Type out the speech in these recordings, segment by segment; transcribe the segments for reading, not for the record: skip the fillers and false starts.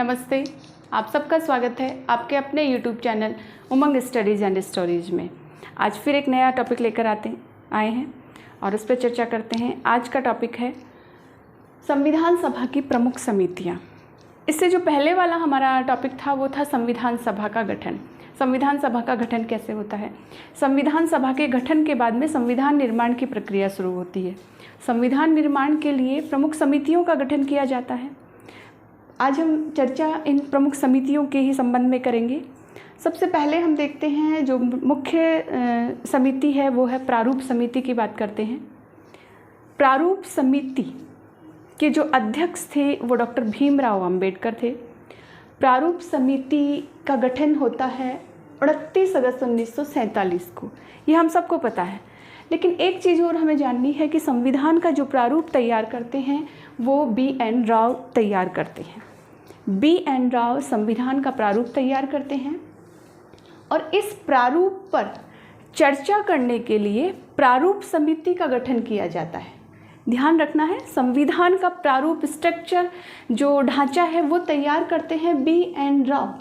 नमस्ते, आप सबका स्वागत है आपके अपने YouTube channel Umang studies and stories में। आज फिर एक नया टॉपिक लेकर आए हैं और उस पर चर्चा करते हैं। आज का टॉपिक है संविधान सभा की प्रमुख समितियाँ। इससे जो पहले वाला हमारा टॉपिक था वो था संविधान सभा का गठन। संविधान सभा का गठन कैसे होता है? संविधान सभा के गठन के बाद में संविधान निर्माण की प्रक्रिया शुरू होती है। संविधान निर्माण के लिए प्रमुख समितियों का गठन किया जाता है। आज हम चर्चा इन प्रमुख समितियों के ही संबंध में करेंगे। सबसे पहले हम देखते हैं जो मुख्य समिति है वो है प्रारूप समिति की बात करते हैं। प्रारूप समिति के जो अध्यक्ष थे वो डॉक्टर भीमराव अंबेडकर थे। प्रारूप समिति का गठन होता है 29 अगस्त 1947 को। ये हम सबको पता है, लेकिन एक चीज़ और हमें जाननी है कि संविधान का जो प्रारूप तैयार करते हैं वो B.N. राव तैयार करते हैं। B.N. राव संविधान का प्रारूप तैयार करते हैं और इस प्रारूप पर चर्चा करने के लिए प्रारूप समिति का गठन किया जाता है। ध्यान रखना है, संविधान का प्रारूप स्ट्रक्चर जो ढांचा है वो तैयार करते हैं B.N. राव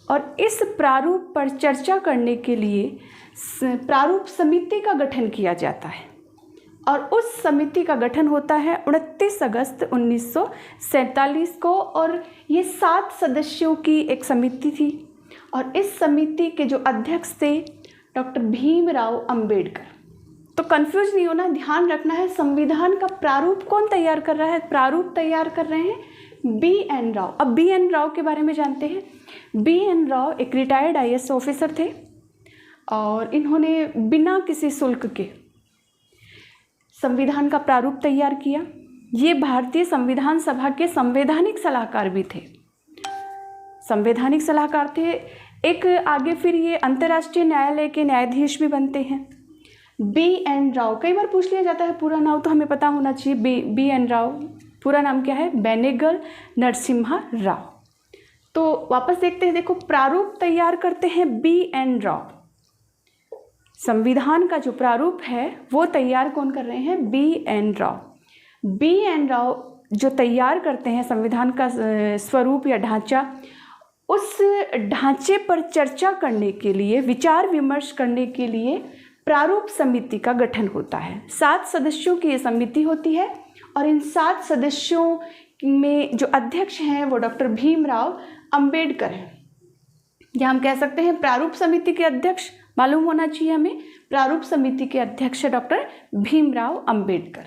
और इस प्रारूप पर चर्चा करने के लिए प्रारूप समिति का गठन किया जाता है और उस समिति का गठन होता है 29 अगस्त 1947 को और ये 7 सदस्यों की एक समिति थी और इस समिति के जो अध्यक्ष थे डॉक्टर भीमराव अंबेडकर। तो कंफ्यूज नहीं होना, ध्यान रखना है संविधान का प्रारूप कौन तैयार कर रहा है? प्रारूप तैयार कर रहे हैं B.N. राव। अब B.N. राव के बारे में जानते हैं। B.N. राव एक रिटायर्ड IAS ऑफिसर थे और इन्होंने बिना किसी शुल्क के संविधान का प्रारूप तैयार किया। ये भारतीय संविधान सभा के संवैधानिक सलाहकार भी थे। संवैधानिक सलाहकार थे। एक आगे फिर ये अंतर्राष्ट्रीय न्यायालय के न्यायाधीश भी बनते हैं। B.N. राव, कई बार पूछ लिया जाता है पूरा नाम तो हमें पता होना चाहिए। B.N. राव पूरा नाम क्या है? बेनेगल नरसिम्हा राव। तो वापस देखते हैं, देखो प्रारूप तैयार करते हैं B.N. राव। संविधान का जो प्रारूप है वो तैयार कौन कर रहे हैं? B.N. राव। B.N. राव जो तैयार करते हैं संविधान का स्वरूप या ढांचा, उस ढांचे पर चर्चा करने के लिए, विचार विमर्श करने के लिए प्रारूप समिति का गठन होता है। 7 सदस्यों की ये समिति होती है और इन 7 सदस्यों में जो अध्यक्ष हैं वो डॉक्टर भीमराव अंबेडकर हैं। या हम कह सकते हैं प्रारूप समिति के अध्यक्ष, मालूम होना चाहिए हमें, प्रारूप समिति के अध्यक्ष डॉक्टर भीमराव अंबेडकर।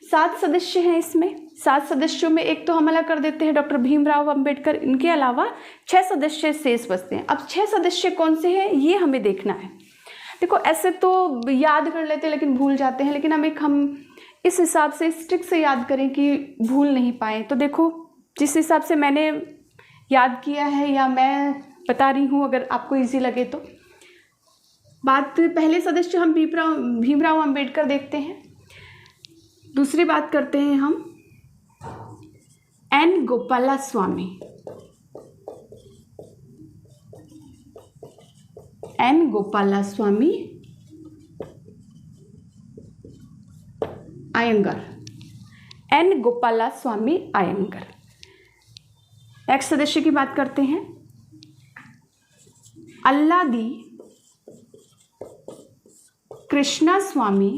7 सदस्य हैं इसमें। 7 सदस्यों में एक तो हम अलग कर देते हैं डॉक्टर भीमराव अंबेडकर, इनके अलावा 6 सदस्य शेष बचते हैं। अब 6 सदस्य कौन से हैं ये हमें देखना है। देखो ऐसे तो याद कर लेते हैं लेकिन भूल जाते हैं, लेकिन हम इस हिसाब से स्ट्रिक्ट से याद करें कि भूल नहीं पाए। तो देखो जिस हिसाब से मैंने याद किया है या मैं बता रही हूँ, अगर आपको इजी लगे तो। बात पहले सदस्य हम भीमराव अंबेडकर देखते हैं। दूसरी बात करते हैं हम N. Gopalaswamy. N. Gopalaswamy Ayyangar. N. Gopalaswamy Ayyangar. Next सदस्य की बात करते हैं अल्लादी कृष्णास्वामी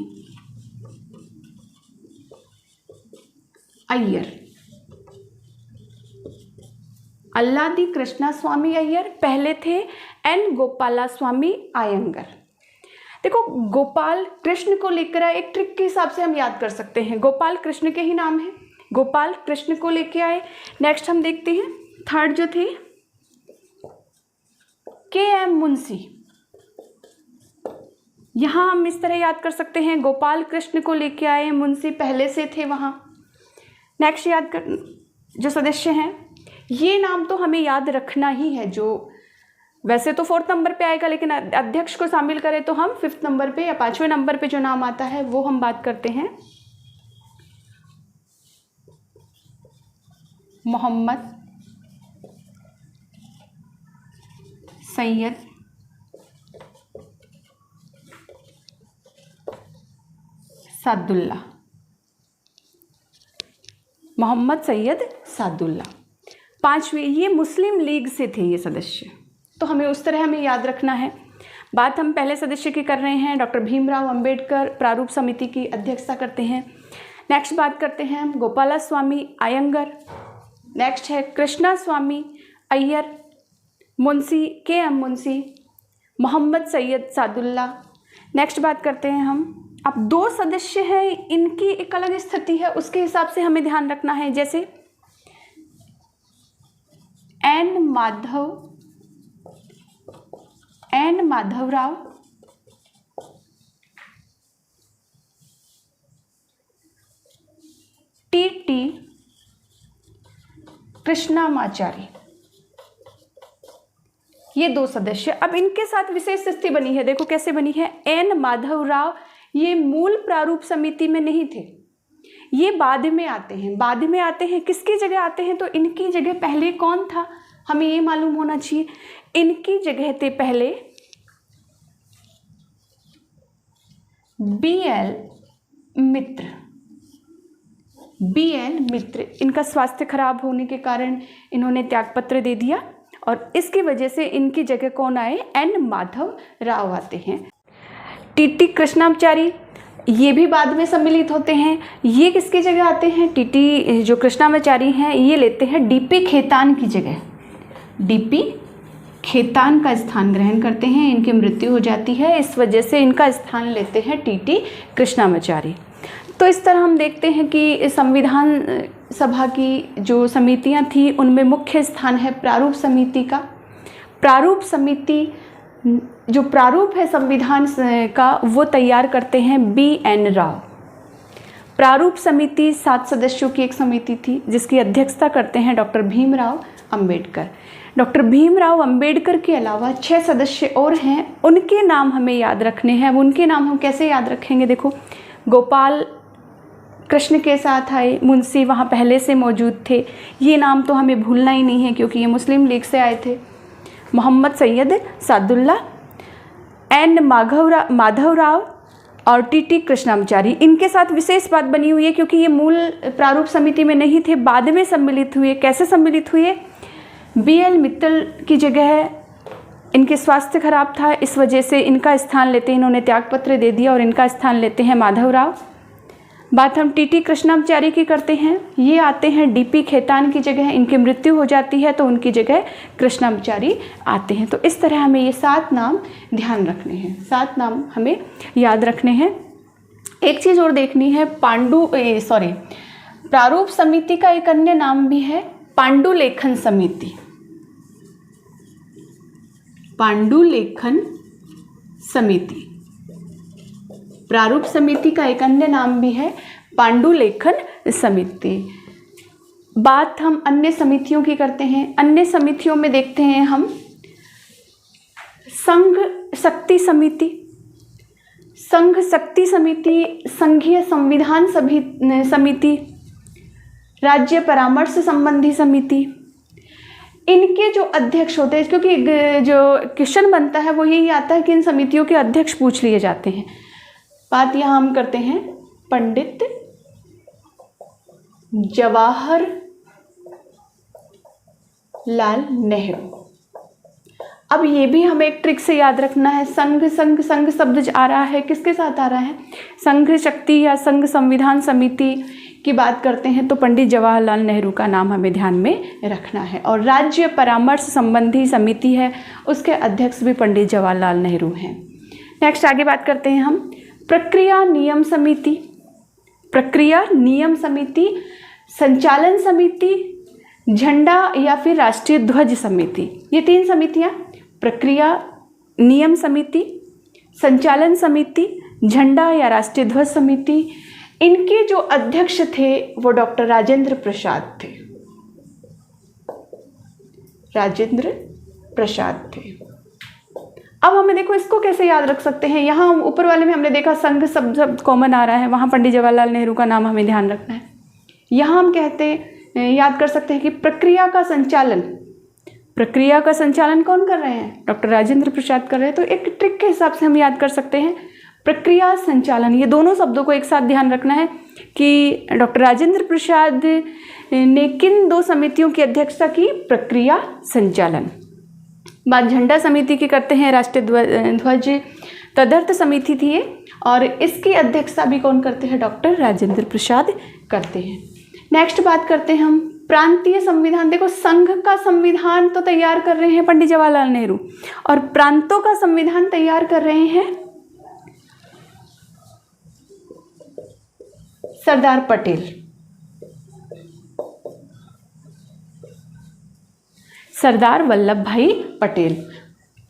अय्यर। अल्लादी कृष्णास्वामी अय्यर पहले थे N. गोपालास्वामी अयंगर। देखो गोपाल कृष्ण को लेकर आए, एक ट्रिक के हिसाब से हम याद कर सकते हैं। गोपाल कृष्ण के ही नाम है, गोपाल कृष्ण को लेके आए। नेक्स्ट हम देखते हैं थर्ड जो थे K.M. मुंशी। यहाँ हम इस तरह याद कर सकते हैं, गोपाल कृष्ण को लेके आए, मुंशी पहले से थे वहाँ। नेक्स्ट याद कर जो सदस्य हैं, ये नाम तो हमें याद रखना ही है, जो वैसे तो 4th नंबर पे आएगा लेकिन अध्यक्ष को शामिल करें तो हम 5th नंबर पे या 5वें नंबर पे जो नाम आता है वो हम बात करते हैं मोहम्मद सैयद सादुल्ला। मोहम्मद सैयद सादुल्ला। 5वीं, ये मुस्लिम लीग से थे ये सदस्य, तो हमें उस तरह हमें याद रखना है। बात हम पहले सदस्य की कर रहे हैं, डॉक्टर भीमराव अंबेडकर प्रारूप समिति की अध्यक्षता करते हैं। नेक्स्ट बात करते हैं हम गोपाला स्वामी अयंगर। नेक्स्ट है कृष्णा स्वामी अय्यर, मुंशी के.एम. मुंशी, मोहम्मद सैयद सादुल्ला। नेक्स्ट बात करते हैं हम, अब 2 सदस्य हैं, इनकी एक अलग स्थिति है, उसके हिसाब से हमें ध्यान रखना है। जैसे एन माधवराव, टी कृष्णामाचारी, ये 2 सदस्य। अब इनके साथ विशेष स्थिति बनी है, देखो कैसे बनी है। एन माधवराव ये मूल प्रारूप समिति में नहीं थे, ये बाद में आते हैं। बाद में आते हैं किसकी जगह आते हैं, तो इनकी जगह पहले कौन था हमें ये मालूम होना चाहिए। इनकी जगह थे पहले बीएल मित्र। इनका स्वास्थ्य खराब होने के कारण इन्होंने त्यागपत्र दे दिया और इसकी वजह से इनकी जगह कौन आए, एन माधव राव आते हैं। टी कृष्णामाचारी ये भी बाद में सम्मिलित होते हैं। ये किसकी जगह आते हैं, टी जो कृष्णामाचारी हैं ये लेते हैं डीपी खेतान की जगह, डीपी खेतान का स्थान ग्रहण करते हैं। इनकी मृत्यु हो जाती है, इस वजह से इनका स्थान लेते हैं टी कृष्णामाचारी। तो इस तरह हम देखते हैं कि संविधान सभा की जो समितियां थी उनमें मुख्य स्थान है प्रारूप समिति का। प्रारूप समिति जो प्रारूप है संविधान का वो तैयार करते हैं बी.एन. राव। प्रारूप समिति 7 सदस्यों की एक समिति थी जिसकी अध्यक्षता करते हैं डॉक्टर भीमराव अंबेडकर। डॉक्टर भीमराव अंबेडकर के अलावा 6 सदस्य और हैं, उनके नाम हमें याद रखने हैं। उनके नाम हम कैसे याद रखेंगे, देखो गोपाल कृष्ण के साथ आए, मुंशी वहाँ पहले से मौजूद थे, ये नाम तो हमें भूलना ही नहीं है क्योंकि ये मुस्लिम लीग से आए थे। मोहम्मद सैयद सादुल्ला, एन माधवराव और टी कृष्णामाचारी। इनके साथ विशेष बात बनी हुई है क्योंकि ये मूल प्रारूप समिति में नहीं थे, बाद में सम्मिलित हुए। कैसे सम्मिलित हुए, बीएल मित्तल की जगह इनके स्वास्थ्य खराब था, इस वजह से इनका स्थान लेते हैं, इन्होंने त्यागपत्र दे दिया और इनका स्थान लेते हैं माधवराव। बात हम टी कृष्णामाचारी की करते हैं, ये आते हैं डीपी खेतान की जगह, इनकी मृत्यु हो जाती है तो उनकी जगह कृष्णामाचारी आते हैं। तो इस तरह हमें ये 7 नाम ध्यान रखने हैं, 7 नाम हमें याद रखने हैं। एक चीज़ और देखनी है, प्रारूप समिति का एक अन्य नाम भी है पांडुलेखन समिति। पांडुलेखन समिति, प्रारूप समिति का एक अन्य नाम भी है पांडुलेखन समिति। बात हम अन्य समितियों की करते हैं। अन्य समितियों में देखते हैं हम संघ शक्ति समिति, संघीय संविधान समिति, राज्य परामर्श संबंधी समिति। इनके जो अध्यक्ष होते हैं, क्योंकि जो क्वेश्चन बनता है वो यही आता है कि इन समितियों के अध्यक्ष पूछ लिए जाते हैं। बात यहाँ हम करते हैं पंडित जवाहर लाल नेहरू। अब ये भी हमें एक ट्रिक से याद रखना है, संघ शब्द आ रहा है, किसके साथ आ रहा है, संघ शक्ति या संघ संविधान समिति की बात करते हैं तो पंडित जवाहरलाल नेहरू का नाम हमें ध्यान में रखना है। और राज्य परामर्श संबंधी समिति है, उसके अध्यक्ष भी पंडित जवाहरलाल नेहरू हैं। नेक्स्ट आगे बात करते हैं हम प्रक्रिया नियम समिति, संचालन समिति, झंडा या फिर राष्ट्रीय ध्वज समिति। ये 3 समितियां, प्रक्रिया नियम समिति, संचालन समिति, झंडा या राष्ट्रीय ध्वज समिति। इनके जो अध्यक्ष थे वो डॉक्टर राजेंद्र प्रसाद थे। अब हमें देखो इसको कैसे याद रख सकते हैं। यहाँ ऊपर वाले में हमने देखा संघ शब्द कॉमन आ रहा है, वहाँ पंडित जवाहरलाल नेहरू का नाम हमें ध्यान रखना है। यहाँ हम याद कर सकते हैं कि प्रक्रिया का संचालन कौन कर रहे हैं, डॉक्टर राजेंद्र प्रसाद कर रहे हैं। तो एक ट्रिक के हिसाब से हम याद कर सकते हैं प्रक्रिया संचालन, ये दोनों शब्दों को एक साथ ध्यान रखना है कि डॉक्टर राजेंद्र प्रसाद ने किन 2 समितियों की अध्यक्षता की? प्रक्रिया संचालन। बात झंडा समिति की करते हैं, राष्ट्रीय ध्वज तदर्थ समिति थी ये, और इसकी अध्यक्षता भी कौन करते हैं? डॉक्टर राजेंद्र प्रसाद करते हैं। नेक्स्ट बात करते हैं हम प्रांतीय संविधान। देखो, संघ का संविधान तो तैयार कर रहे हैं पंडित जवाहरलाल नेहरू, और प्रांतों का संविधान तैयार कर रहे हैं सरदार पटेल। सरदार वल्लभ भाई पटेल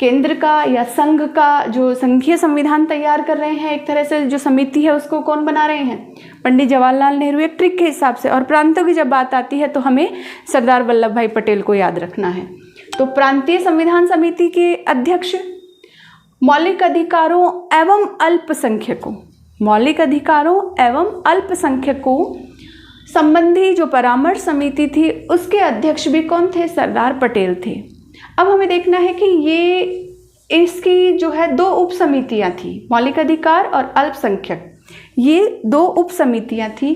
केंद्र का या संघ का जो संघीय संविधान तैयार कर रहे हैं, एक तरह से जो समिति है उसको कौन बना रहे हैं? पंडित जवाहरलाल नेहरू, एक ट्रिक के हिसाब से। और प्रांतों की जब बात आती है तो हमें सरदार वल्लभ भाई पटेल को याद रखना है। तो प्रांतीय संविधान समिति के अध्यक्ष मौलिक अधिकारों एवं अल्पसंख्यकों, मौलिक अधिकारों एवं अल्पसंख्यकों संबंधी जो परामर्श समिति थी उसके अध्यक्ष भी कौन थे? सरदार पटेल थे। अब हमें देखना है कि ये इसकी जो है 2 उप समितियाँ थी, मौलिक अधिकार और अल्पसंख्यक, ये 2 उप समितियाँ थी।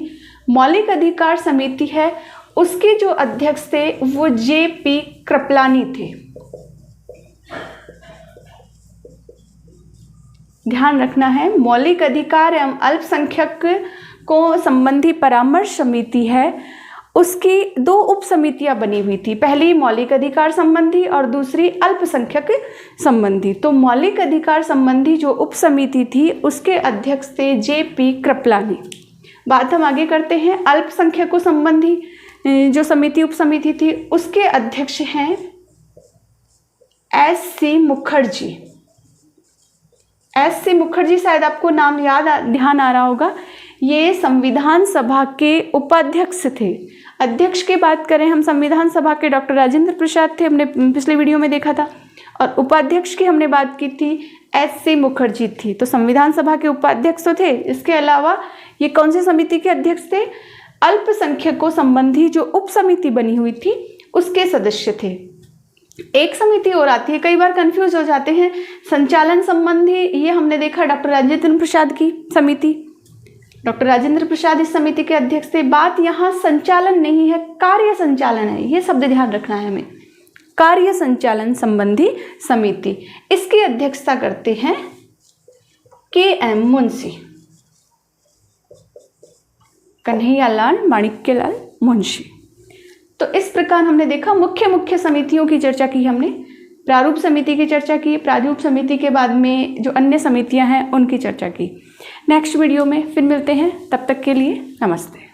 मौलिक अधिकार समिति है, उसके जो अध्यक्ष थे वो J.P. कृपलानी थे। ध्यान रखना है, मौलिक अधिकार एवं अल्पसंख्यक को संबंधी परामर्श समिति है, उसकी 2 उप समितियां बनी हुई थी, पहली मौलिक अधिकार संबंधी और दूसरी अल्पसंख्यक संबंधी। तो मौलिक अधिकार संबंधी जो उप समिति थी उसके अध्यक्ष थे J.P. कृपलानी। बात हम आगे करते हैं अल्पसंख्यकों संबंधी जो समिति उप समिति थी उसके अध्यक्ष हैं S.C. मुखर्जी। S.C. मुखर्जी, शायद आपको नाम ध्यान आ रहा होगा, ये संविधान सभा के उपाध्यक्ष थे। अध्यक्ष की बात करें हम, संविधान सभा के डॉक्टर राजेंद्र प्रसाद थे, हमने पिछले वीडियो में देखा था, और उपाध्यक्ष की हमने बात की थी S.C. मुखर्जी थी। तो संविधान सभा के उपाध्यक्ष तो थे, इसके अलावा ये कौन सी समिति के अध्यक्ष थे? अल्पसंख्यकों संबंधी जो उप समिति बनी हुई थी उसके सदस्य थे। एक समिति और आती है, कई बार कंफ्यूज हो जाते हैं, संचालन संबंधी, ये हमने देखा डॉक्टर राजेंद्र प्रसाद की समिति, डॉक्टर राजेंद्र प्रसाद इस समिति के अध्यक्ष थे। बात यहाँ संचालन नहीं है, कार्य संचालन है, ये शब्द ध्यान रखना है हमें, कार्य संचालन संबंधी समिति। इसकी अध्यक्षता करते हैं K.M. मुंशी, कन्हैयालाल माणिक्यलाल मुंशी। तो इस प्रकार हमने देखा मुख्य समितियों की चर्चा की हमने, प्रारूप समिति की चर्चा की, प्रारूप समिति के बाद में जो अन्य समितियां हैं उनकी चर्चा की। नेक्स्ट वीडियो में फिर मिलते हैं, तब तक के लिए नमस्ते।